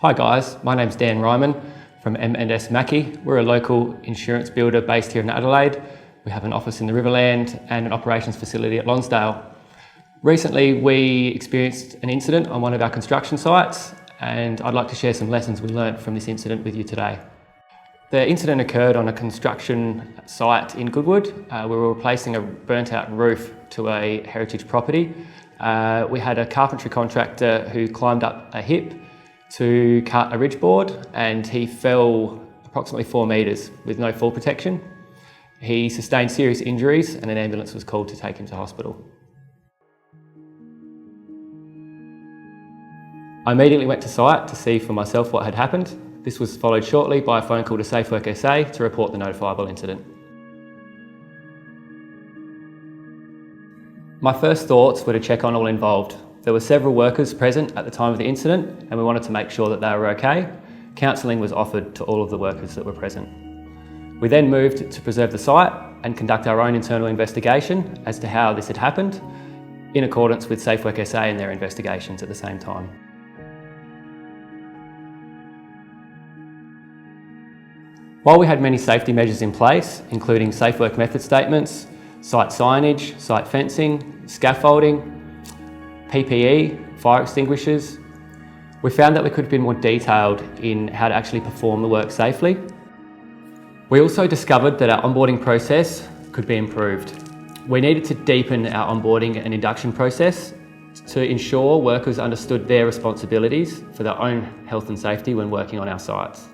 Hi guys, my name's Dan Ryman from M&S Mackie. We're a local insurance builder based here in Adelaide. We have an office in the Riverland and an operations facility at Lonsdale. Recently we experienced an incident on one of our construction sites, and I'd like to share some lessons we learnt from this incident with you today. The incident occurred on a construction site in Goodwood. We were replacing a burnt out roof to a heritage property. We had a carpentry contractor who climbed up a hip to cut a ridge board, and he fell approximately 4 metres with no fall protection. He sustained serious injuries and an ambulance was called to take him to hospital. I immediately went to site to see for myself what had happened. This was followed shortly by a phone call to SafeWork SA to report the notifiable incident. My first thoughts were to check on all involved. There were several workers present at the time of the incident, and we wanted to make sure that they were okay. Counselling was offered to all of the workers that were present. We then moved to preserve the site and conduct our own internal investigation as to how this had happened, in accordance with SafeWork SA and their investigations at the same time. While we had many safety measures in place, including SafeWork method statements, site signage, site fencing, scaffolding, PPE, fire extinguishers, we found that we could have been more detailed in how to actually perform the work safely. We also discovered that our onboarding process could be improved. We needed to deepen our onboarding and induction process to ensure workers understood their responsibilities for their own health and safety when working on our sites.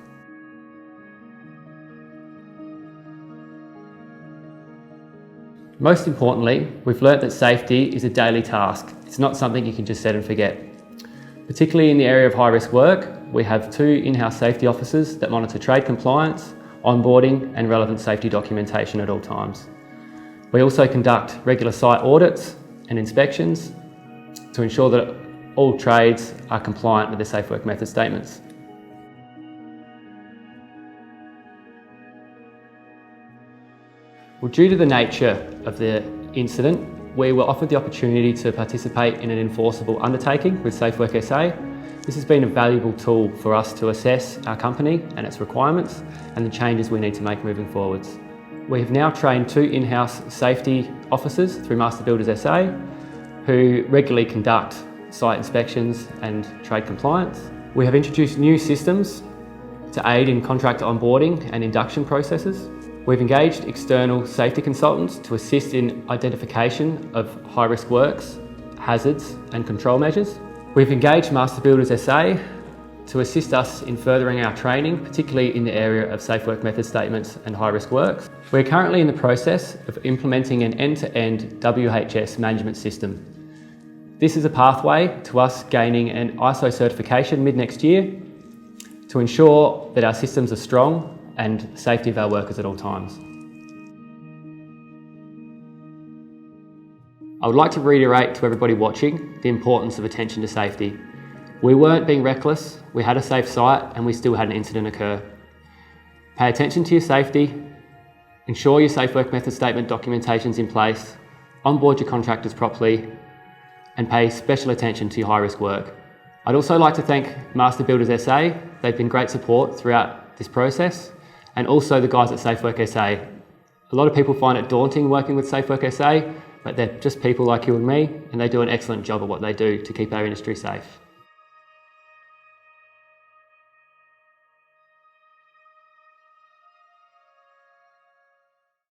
Most importantly, we've learnt that safety is a daily task. It's not something you can just set and forget. Particularly in the area of high-risk work, we have 2 in-house safety officers that monitor trade compliance, onboarding and relevant safety documentation at all times. We also conduct regular site audits and inspections to ensure that all trades are compliant with the SafeWork method statements. Well, due to the nature of the incident, we were offered the opportunity to participate in an enforceable undertaking with SafeWork SA. This has been a valuable tool for us to assess our company and its requirements and the changes we need to make moving forwards. We have now trained 2 in-house safety officers through Master Builders SA who regularly conduct site inspections and trade compliance. We have introduced new systems to aid in contractor onboarding and induction processes. We've engaged external safety consultants to assist in identification of high-risk works, hazards and control measures. We've engaged Master Builders SA to assist us in furthering our training, particularly in the area of SafeWork method statements and high-risk works. We're currently in the process of implementing an end-to-end WHS management system. This is a pathway to us gaining an ISO certification mid-next year to ensure that our systems are strong and safety of our workers at all times. I would like to reiterate to everybody watching the importance of attention to safety. We weren't being reckless, we had a safe site and we still had an incident occur. Pay attention to your safety, ensure your SafeWork method statement documentation's in place, onboard your contractors properly and pay special attention to your high-risk work. I'd also like to thank Master Builders SA. They've been great support throughout this process, and also the guys at SafeWork SA. A lot of people find it daunting working with SafeWork SA, but they're just people like you and me, and they do an excellent job at what they do to keep our industry safe.